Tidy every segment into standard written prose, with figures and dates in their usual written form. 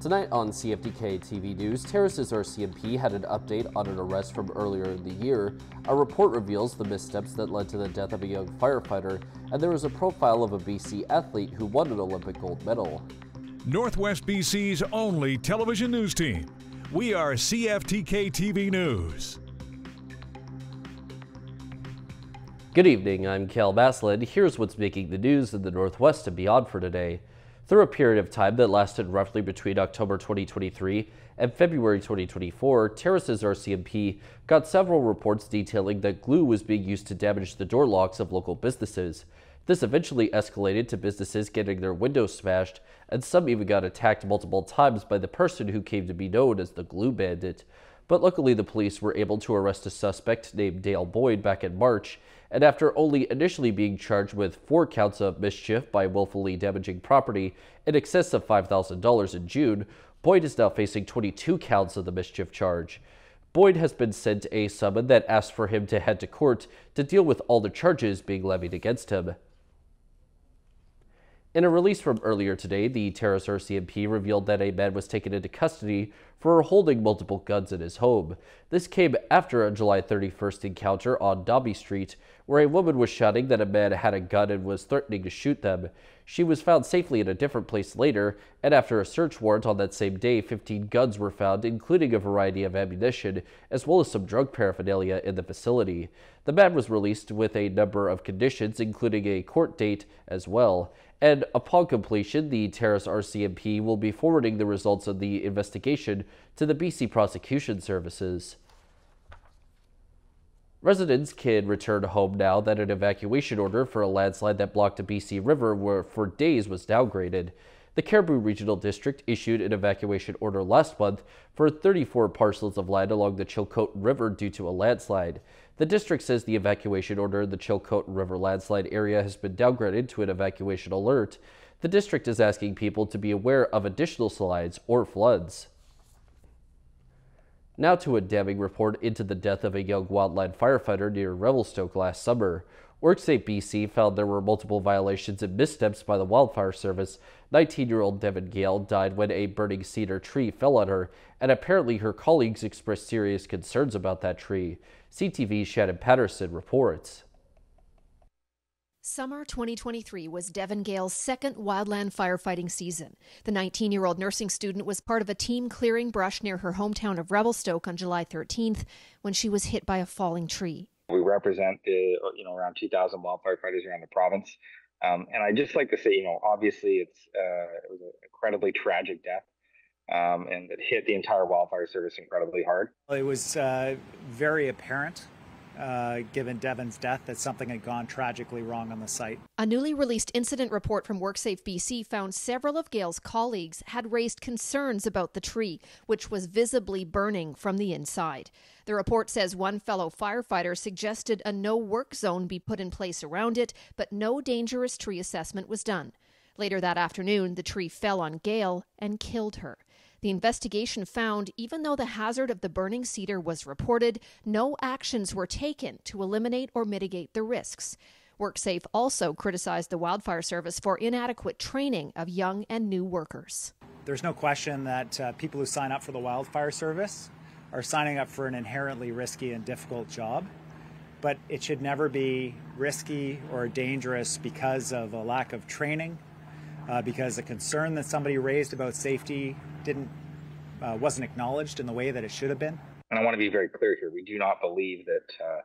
Tonight on CFTK-TV News, Terrace's RCMP had an update on an arrest from earlier in the year. A report reveals the missteps that led to the death of a young firefighter, and there is a profile of a BC athlete who won an Olympic gold medal. Northwest BC's only television news team. We are CFTK-TV News. Good evening, I'm Cal Baslin. Here's what's making the news in the Northwest and beyond for today. Through a period of time that lasted roughly between October 2023 and February 2024, Terrace's RCMP got several reports detailing that glue was being used to damage the door locks of local businesses. This eventually escalated to businesses getting their windows smashed, and some even got attacked multiple times by the person who came to be known as the Glue Bandit. But luckily the police were able to arrest a suspect named Dale Boyd back in March, and after only initially being charged with 4 counts of mischief by willfully damaging property in excess of $5,000 in June, Boyd is now facing 22 counts of the mischief charge. Boyd has been sent a summons that asked for him to head to court to deal with all the charges being levied against him. In a release from earlier today, the Terrace RCMP revealed that a man was taken into custody for holding multiple guns in his home. This came after a July 31st encounter on Dobby Street, where a woman was shouting that a man had a gun and was threatening to shoot them. She was found safely in a different place later, and after a search warrant on that same day, 15 guns were found, including a variety of ammunition, as well as some drug paraphernalia in the facility. The man was released with a number of conditions, including a court date as well. And upon completion, the Terrace RCMP will be forwarding the results of the investigation to the BC Prosecution Services. Residents can return home now that an evacuation order for a landslide that blocked a BC river for days was downgraded. The Cariboo Regional District issued an evacuation order last month for 34 parcels of land along the Chilcote River due to a landslide. The district says the evacuation order in the Chilcote River landslide area has been downgraded to an evacuation alert. The district is asking people to be aware of additional slides or floods. Now to a damning report into the death of a young wildland firefighter near Revelstoke last summer. WorkSafe BC found there were multiple violations and missteps by the Wildfire Service. 19-year-old Devin Gale died when a burning cedar tree fell on her, and apparently her colleagues expressed serious concerns about that tree. CTV's Shannon Patterson reports. Summer 2023 was Devin Gale's second wildland firefighting season. The 19-year-old nursing student was part of a team clearing brush near her hometown of Revelstoke on July 13th when she was hit by a falling tree. We represent around 2,000 wildfire fighters around the province. And I just like to say, obviously it was an incredibly tragic death. And it hit the entire wildfire service incredibly hard. It was very apparent, given Devin's death, that something had gone tragically wrong on the site. A newly released incident report from WorkSafe BC found several of Gale's colleagues had raised concerns about the tree, which was visibly burning from the inside. The report says one fellow firefighter suggested a no-work zone be put in place around it, but no dangerous tree assessment was done. Later that afternoon, the tree fell on Gale and killed her. The investigation found, even though the hazard of the burning cedar was reported, no actions were taken to eliminate or mitigate the risks. WorkSafe also criticized the Wildfire Service for inadequate training of young and new workers. There's no question that people who sign up for the Wildfire Service are signing up for an inherently risky and difficult job, but it should never be risky or dangerous because of a lack of training, because a concern that somebody raised about safety wasn't acknowledged in the way that it should have been. And I want to be very clear here. We do not believe that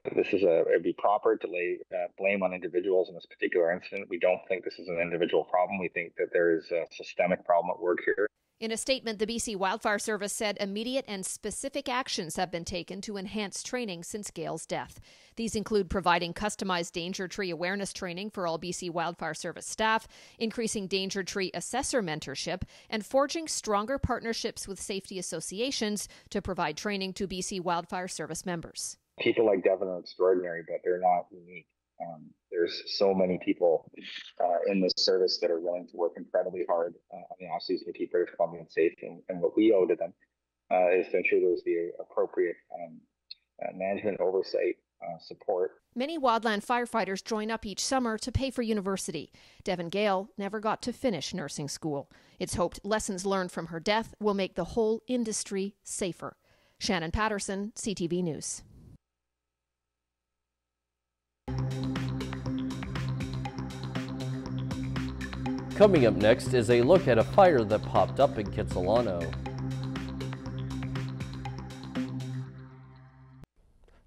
it'd be proper to lay blame on individuals in this particular incident. We don't think this is an individual problem. We think that there is a systemic problem at work here. In a statement, the BC Wildfire Service said immediate and specific actions have been taken to enhance training since Gale's death. These include providing customized danger tree awareness training for all BC Wildfire Service staff, increasing danger tree assessor mentorship, and forging stronger partnerships with safety associations to provide training to BC Wildfire Service members. People like Devin are extraordinary, but they're not unique. There's so many people in this service that are willing to work incredibly hard on the off-season to keep British Columbians safe. And what we owe to them is to ensure there's the appropriate management oversight support. Many wildland firefighters join up each summer to pay for university. Devon Gale never got to finish nursing school. It's hoped lessons learned from her death will make the whole industry safer. Shannon Patterson, CTV News. Coming up next is a look at a fire that popped up in Kitsilano.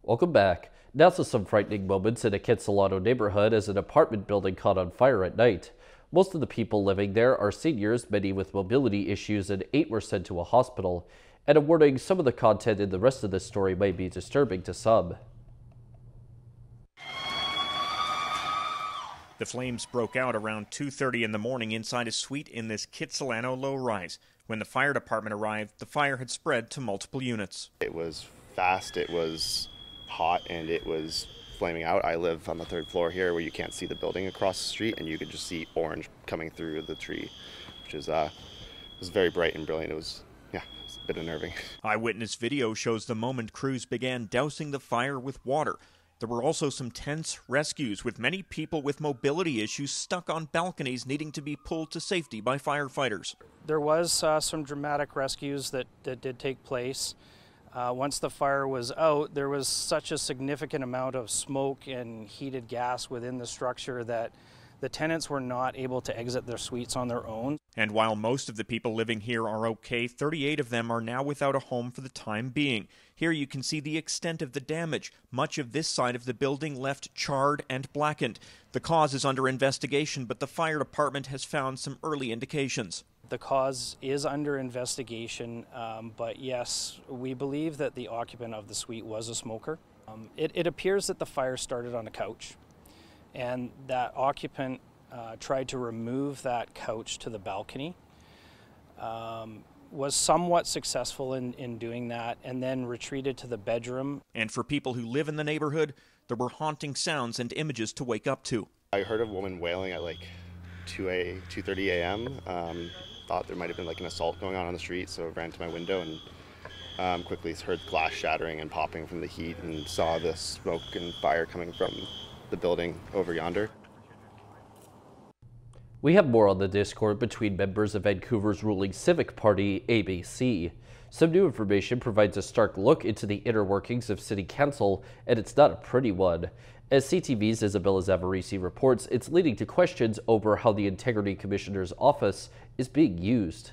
Welcome back. Now to some frightening moments in a Kitsilano neighborhood as an apartment building caught on fire at night. Most of the people living there are seniors, many with mobility issues, and 8 were sent to a hospital. And a warning, some of the content in the rest of this story may be disturbing to some. The flames broke out around 2:30 in the morning inside a suite in this Kitsilano low-rise. When the fire department arrived, the fire had spread to multiple units. It was fast, it was hot, and it was flaming out. I live on the 3rd floor here where you can't see the building across the street, and you could just see orange coming through the tree, which is was very bright and brilliant. It was a bit unnerving. Eyewitness video shows the moment crews began dousing the fire with water. There were also some tense rescues, with many people with mobility issues stuck on balconies needing to be pulled to safety by firefighters. There was some dramatic rescues that did take place. Once the fire was out, there was such a significant amount of smoke and heated gas within the structure that the tenants were not able to exit their suites on their own. And while most of the people living here are okay, 38 of them are now without a home for the time being. Here you can see the extent of the damage. Much of this side of the building left charred and blackened. The cause is under investigation, but the fire department has found some early indications. The cause is under investigation, but yes, we believe that the occupant of the suite was a smoker. It appears that the fire started on a couch, and that occupant tried to remove that couch to the balcony, was somewhat successful in doing that, and then retreated to the bedroom. And for people who live in the neighborhood, there were haunting sounds and images to wake up to. I heard a woman wailing at like 2:30 a.m. Thought there might have been like an assault going on the street, so I ran to my window and quickly heard glass shattering and popping from the heat and saw the smoke and fire coming from the building over yonder. We have more on the discord between members of Vancouver's ruling Civic Party, ABC. Some new information provides a stark look into the inner workings of City Council, and it's not a pretty one. As CTV's Isabella Zavarisi reports, it's leading to questions over how the Integrity Commissioner's office is being used.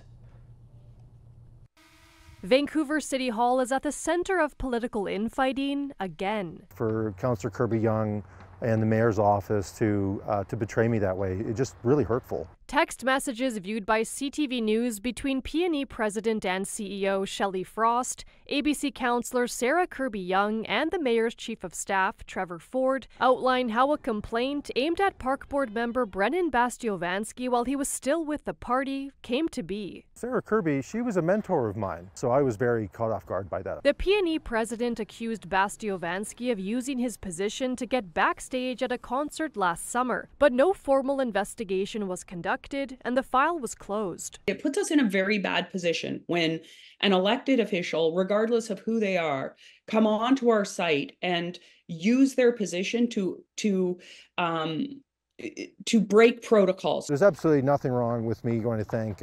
Vancouver City Hall is at the center of political infighting again. For Councillor Kirby-Young and the mayor's office to betray me that way, it's just really hurtful. Text messages viewed by CTV News between PNE President and CEO Shelley Frost, ABC Councillor Sarah Kirby-Young, and the Mayor's Chief of Staff, Trevor Ford, outline how a complaint aimed at Park Board member Brennan Bastiovansky while he was still with the party came to be. Sarah Kirby, she was a mentor of mine, so I was very caught off guard by that. The PNE President accused Bastiovansky of using his position to get backstage at a concert last summer, but no formal investigation was conducted and the file was closed. It puts us in a very bad position when an elected official, regardless of who they are, come onto our site and use their position to break protocols. There's absolutely nothing wrong with me going to thank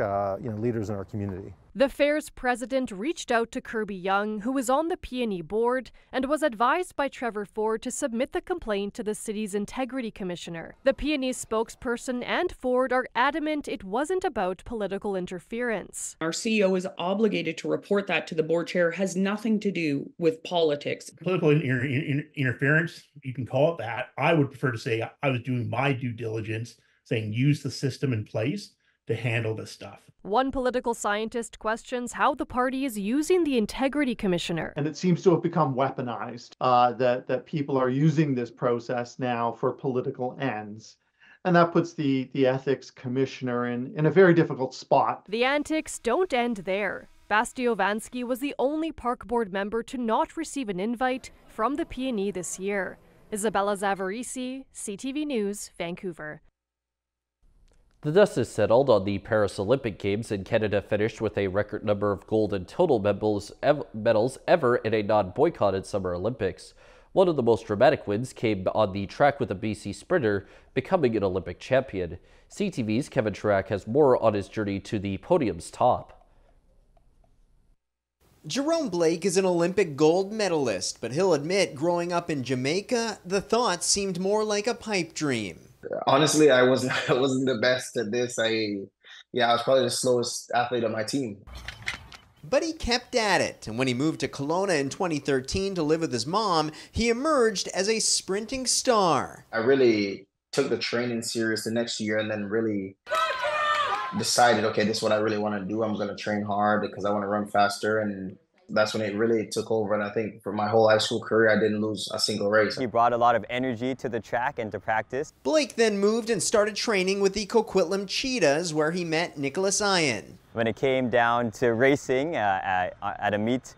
leaders in our community. The fair's president reached out to Kirby-Young, who was on the PNE board, and was advised by Trevor Ford to submit the complaint to the city's Integrity Commissioner. The PNE spokesperson and Ford are adamant it wasn't about political interference. Our CEO is obligated to report that to the board chair, has nothing to do with politics. Political interference, you can call it that. I would prefer to say I was doing my due diligence, saying use the system in place to handle this stuff. One political scientist questions how the party is using the Integrity Commissioner. And it seems to have become weaponized, that people are using this process now for political ends. And that puts the Ethics Commissioner in a very difficult spot. The antics don't end there. Bastiovansky was the only Park Board member to not receive an invite from the PNE this year. Isabella Zavarisi, CTV News, Vancouver. The dust is settled on the Paris Olympic Games, and Canada finished with a record number of gold and total medals ever in a non-boycotted Summer Olympics. One of the most dramatic wins came on the track with a BC sprinter becoming an Olympic champion. CTV's Kevin Chirac has more on his journey to the podium's top. Jerome Blake is an Olympic gold medalist, but he'll admit growing up in Jamaica, the thought seemed more like a pipe dream. Honestly, I wasn't the best at this. I was probably the slowest athlete on my team. But he kept at it, and when he moved to Kelowna in 2013 to live with his mom, he emerged as a sprinting star. I really took the training serious the next year and then really decided, okay, this is what I really want to do. I'm going to train hard because I want to run faster, and that's when it really took over. And I think for my whole high school career, I didn't lose a single race. He brought a lot of energy to the track and to practice. Blake then moved and started training with the Coquitlam Cheetahs, where he met Nicholas Iron. When it came down to racing at a meet,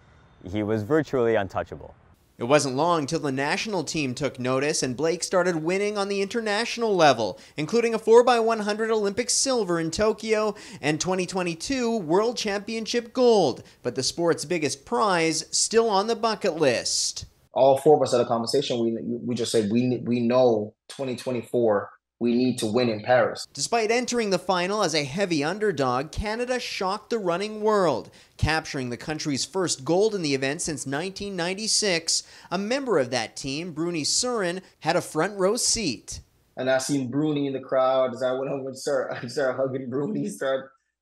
he was virtually untouchable. It wasn't long till the national team took notice and Blake started winning on the international level, including a 4x100 Olympic silver in Tokyo and 2022 World Championship gold, but the sport's biggest prize still on the bucket list. All four of us had a conversation. We just said we know 2024 we need to win in Paris. Despite entering the final as a heavy underdog, Canada shocked the running world, capturing the country's first gold in the event since 1996. A member of that team, Bruni Surin, had a front row seat. And I seen Bruni in the crowd as I went over and started hugging Bruni,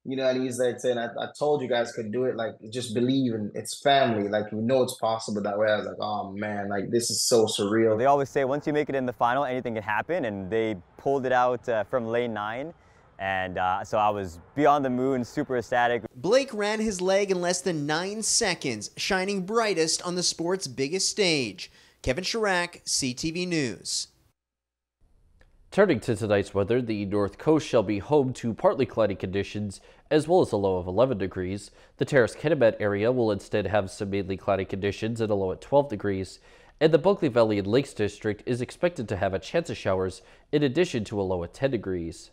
and he's like saying, I told you guys could do it, like, just believe, and it's family, like, we know it's possible that way. I was like, oh man, like, this is so surreal. They always say once you make it in the final, anything can happen, and they pulled it out from lane 9, and so I was beyond the moon, super ecstatic. Blake ran his leg in less than 9 seconds, shining brightest on the sport's biggest stage. Kevin Chirac, CTV News. Turning to tonight's weather, the North Coast shall be home to partly cloudy conditions as well as a low of 11 degrees. The Terrace-Kitimat area will instead have some mainly cloudy conditions and a low at 12 degrees. And the Bulkley Valley and Lakes District is expected to have a chance of showers in addition to a low at 10 degrees.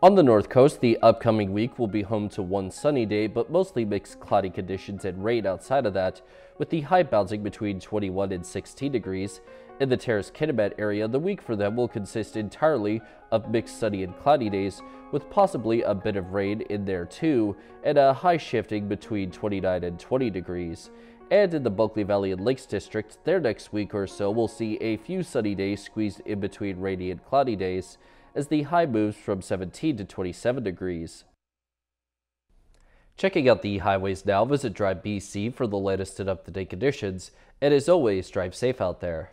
On the North Coast, the upcoming week will be home to one sunny day, but mostly mixed cloudy conditions and rain outside of that, with the high bouncing between 21 and 16 degrees. In the Terrace-Kitimat area, the week for them will consist entirely of mixed sunny and cloudy days, with possibly a bit of rain in there too, and a high shifting between 29 and 20 degrees. And in the Bulkley Valley and Lakes District, their next week or so will see a few sunny days squeezed in between rainy and cloudy days, as the high moves from 17 to 27 degrees. Checking out the highways now, visit Drive BC for the latest and up-to-date conditions, and as always, drive safe out there.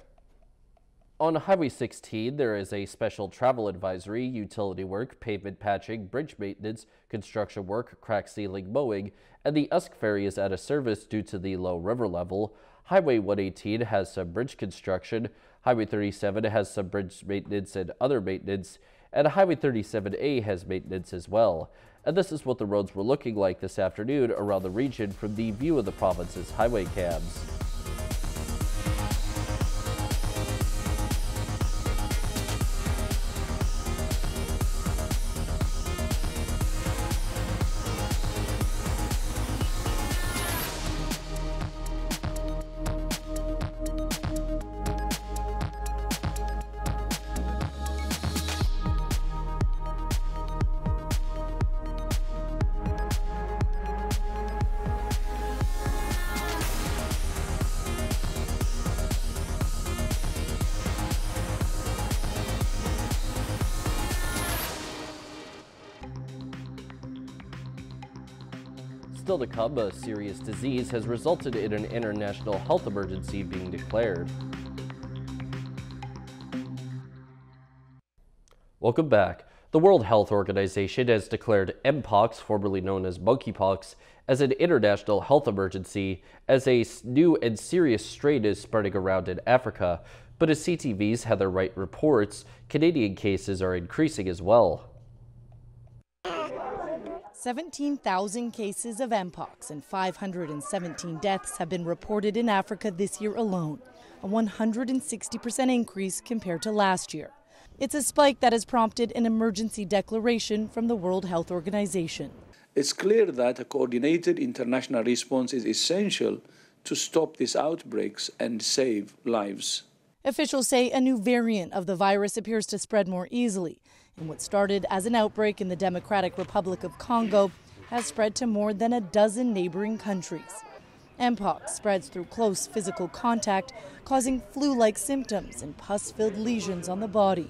On Highway 16, there is a special travel advisory: utility work, pavement patching, bridge maintenance, construction work, crack sealing, mowing, and the Usk Ferry is out of service due to the low river level. Highway 118 has some bridge construction, Highway 37 has some bridge maintenance and other maintenance, and Highway 37A has maintenance as well. And this is what the roads were looking like this afternoon around the region from the View of the Province's highway cams. Still to come, a serious disease has resulted in an international health emergency being declared. Welcome back. The World Health Organization has declared Mpox, formerly known as monkeypox, as an international health emergency as a new and serious strain is spreading around in Africa. But as CTV's Heather Wright reports, Canadian cases are increasing as well. 17,000 cases of Mpox and 517 deaths have been reported in Africa this year alone, a 160% increase compared to last year. It's a spike that has prompted an emergency declaration from the World Health Organization. It's clear that a coordinated international response is essential to stop these outbreaks and save lives. Officials say a new variant of the virus appears to spread more easily, and what started as an outbreak in the Democratic Republic of Congo has spread to more than a dozen neighboring countries. Mpox spreads through close physical contact, causing flu-like symptoms and pus-filled lesions on the body.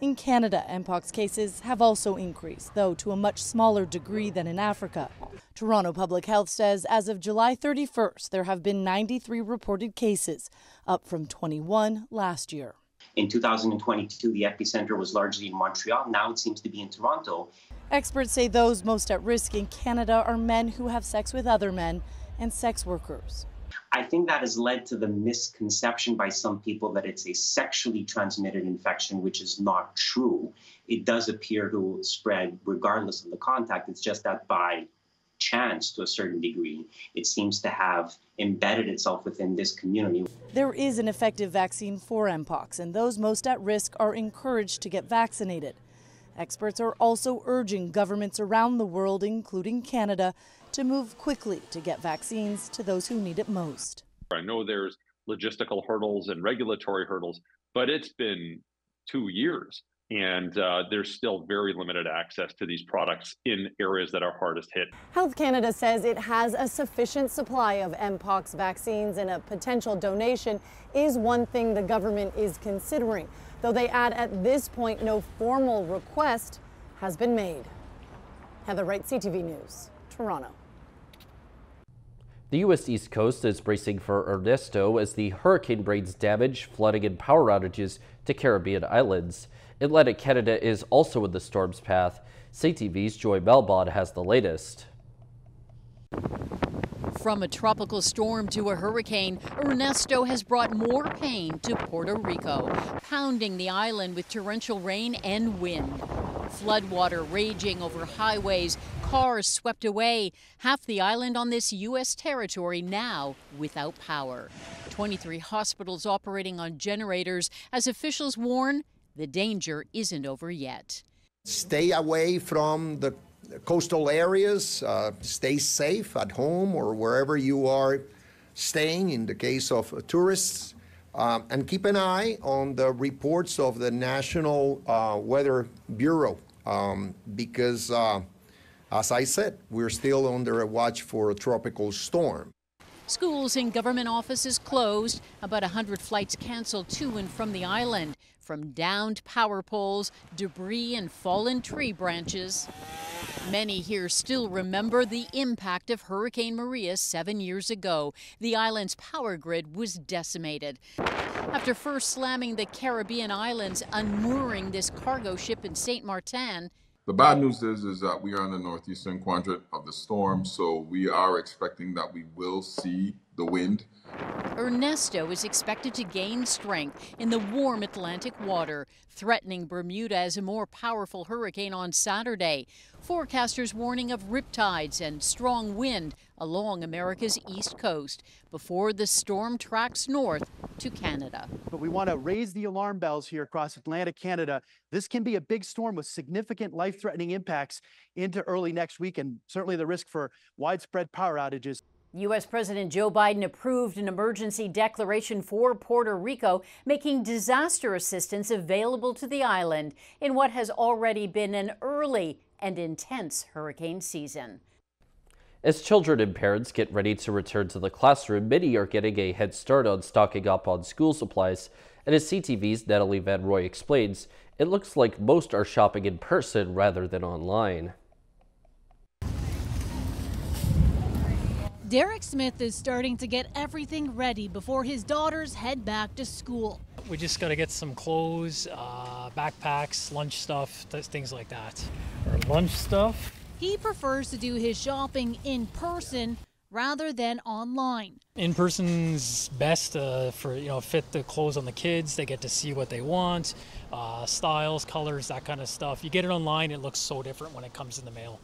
In Canada, Mpox cases have also increased, though to a much smaller degree than in Africa. Toronto Public Health says as of July 31st, there have been 93 reported cases, up from 21 last year. In 2022, the epicenter was largely in Montreal. Now it seems to be in Toronto. Experts say those most at risk in Canada are men who have sex with other men and sex workers. I think that has led to the misconception by some people that it's a sexually transmitted infection, which is not true. It does appear to spread regardless of the contact. It's just that by chance, to a certain degree, it seems to have embedded itself within this community. There is an effective vaccine for Mpox, and those most at risk are encouraged to get vaccinated. Experts are also urging governments around the world, including Canada, to move quickly to get vaccines to those who need it most. I know there's logistical hurdles and regulatory hurdles, but it's been 2 years and there's still very limited access to these products in areas that are hardest hit. Health Canada says it has a sufficient supply of Mpox vaccines, and a potential donation is one thing the government is considering, though they add at this point no formal request has been made. Heather Wright, CTV News, Toronto. The U.S. East Coast is bracing for Ernesto as the hurricane brings damage, flooding, and power outages to Caribbean islands. Atlantic Canada is also in the storm's path. CTV's Joy Melbon has the latest. From a tropical storm to a hurricane, Ernesto has brought more pain to Puerto Rico, pounding the island with torrential rain and wind. Floodwater raging over highways, cars swept away, half the island on this U.S. territory now without power. 23 hospitals operating on generators as officials warn the danger isn't over yet. Stay away from the coastal areas, stay safe at home or wherever you are staying in the case of tourists, and keep an eye on the reports of the National Weather Bureau because, as I said, we're still under a watch for a tropical storm. Schools and government offices closed, about 100 flights canceled to and from the island. From downed power poles, debris, and fallen tree branches. Many here still remember the impact of Hurricane Maria 7 years ago. The island's power grid was decimated. After first slamming the Caribbean islands, unmooring this cargo ship in St. Martin. The bad news is that we are in the northeastern quadrant of the storm, so we are expecting that we will see the wind. Ernesto is expected to gain strength in the warm Atlantic water, threatening Bermuda as a more powerful hurricane on Saturday. Forecasters warning of riptides and strong wind along America's east coast before the storm tracks north to Canada. But we want to raise the alarm bells here across Atlantic Canada. This can be a big storm with significant life-threatening impacts into early next week, and certainly the risk for widespread power outages. U.S. President Joe Biden approved an emergency declaration for Puerto Rico, making disaster assistance available to the island in what has already been an early and intense hurricane season. As children and parents get ready to return to the classroom, many are getting a head start on stocking up on school supplies. And as CTV's Natalie Van Roy explains, it looks like most are shopping in person rather than online. Derek Smith is starting to get everything ready before his daughters head back to school. We just got to get some clothes, backpacks, lunch stuff, things like that. Or lunch stuff. He prefers to do his shopping in person rather than online. In person's best for fit the clothes on the kids. They get to see what they want, styles, colors, that kind of stuff. You get it online, it looks so different when it comes in the mail.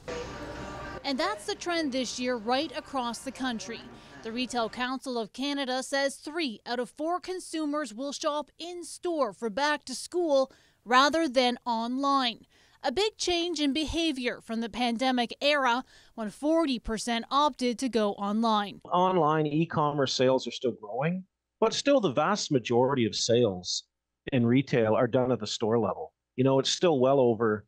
And that's the trend this year right across the country. The Retail Council of Canada says 3 out of 4 consumers will shop in store for back to school rather than online. A big change in behavior from the pandemic era when 40% opted to go online. Online e-commerce sales are still growing, but still the vast majority of sales in retail are done at the store level. You know, it's still well over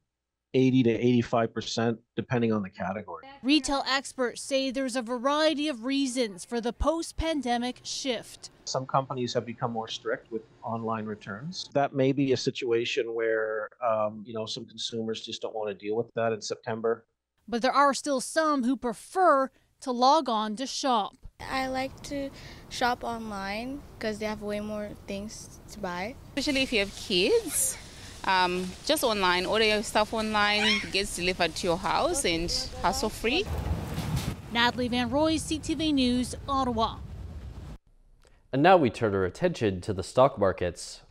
80 to 85% depending on the category. Retail experts say there's a variety of reasons for the post-pandemic shift. Some companies have become more strict with online returns. That may be a situation where, some consumers just don't want to deal with that in September. But there are still some who prefer to log on to shop. I like to shop online because they have way more things to buy. Especially if you have kids, just online, order your stuff online, it gets delivered to your house and hassle-free. Natalie Van Roy, CTV News, Ottawa. And now we turn our attention to the stock markets.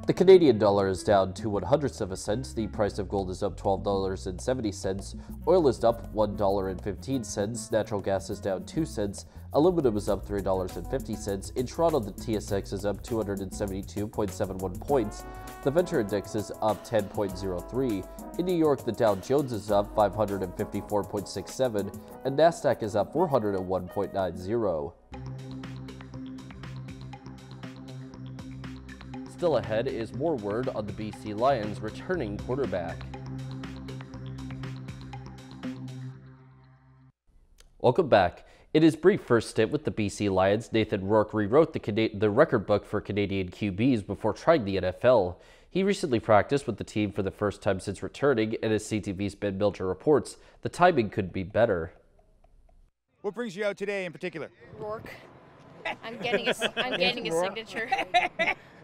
The Canadian dollar is down 2/100ths of a cent. The price of gold is up $12.70. Oil is up $1.15. Natural gas is down 2 cents. Aluminum is up $3.50. In Toronto, the TSX is up 272.71 points. The Venture Index is up 10.03. In New York, the Dow Jones is up 554.67, and Nasdaq is up 401.90. Still ahead is more word on the BC Lions returning quarterback. Welcome back. In his brief first stint with the BC Lions, Nathan Rourke rewrote the record book for Canadian QBs before trying the NFL. He recently practiced with the team for the first time since returning, and as CTV's Ben Milcher reports, the timing could be better. What brings you out today in particular? Rourke. I'm getting a signature.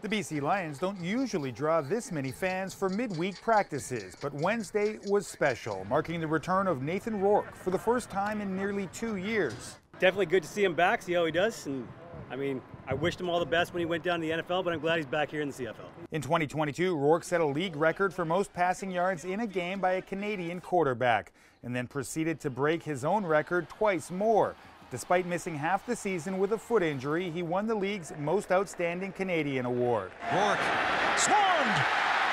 The BC Lions don't usually draw this many fans for midweek practices, but Wednesday was special, marking the return of Nathan Rourke for the first time in nearly 2 years. Definitely good to see him back, see how he does, and I wished him all the best when he went down to the NFL, but I'm glad he's back here in the CFL. In 2022, Rourke set a league record for most passing yards in a game by a Canadian quarterback, and then proceeded to break his own record twice more. Despite missing half the season with a foot injury, he won the league's Most Outstanding Canadian award. Rourke swarmed,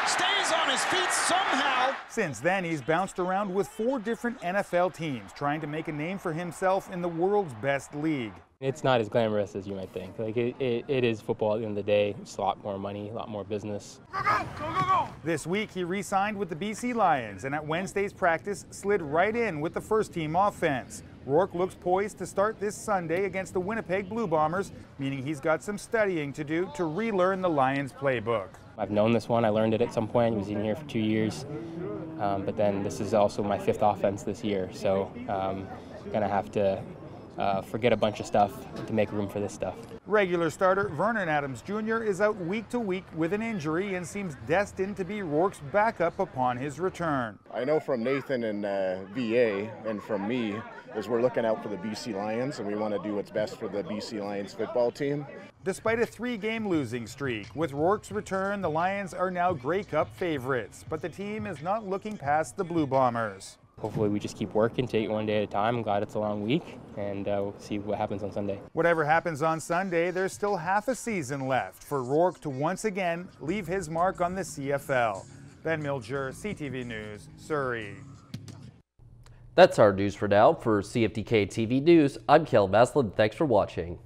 stays on his feet somehow. Since then, he's bounced around with 4 different NFL teams, trying to make a name for himself in the world's best league. It's not as glamorous as you might think. It is football at the end of the day. It's a lot more money, a lot more business. Go. This week, he re-signed with the BC Lions, and at Wednesday's practice, slid right in with the first-team offense. Rourke looks poised to start this Sunday against the Winnipeg Blue Bombers, meaning he's got some studying to do to relearn the Lions playbook. I've known this one. I learned it at some point. I was in here for 2 years. But then this is also my 5th offense this year. So going to have to forget a bunch of stuff to make room for this stuff. Regular starter Vernon Adams Jr. is out week to week with an injury and seems destined to be Rourke's backup upon his return. I know from Nathan and VA and from me is we're looking out for the BC Lions, and we want to do what's best for the BC Lions football team. Despite a 3-game losing streak, with Rourke's return, the Lions are now Grey Cup favorites, but the team is not looking past the Blue Bombers. Hopefully we just keep working, take it one day at a time. I'm glad it's a long week, and we'll see what happens on Sunday. Whatever happens on Sunday, there's still half a season left for Rourke to once again leave his mark on the CFL. Ben Milcher, CTV News, Surrey. That's our news for now. For CFTK-TV News, I'm Kel Maslin. Thanks for watching.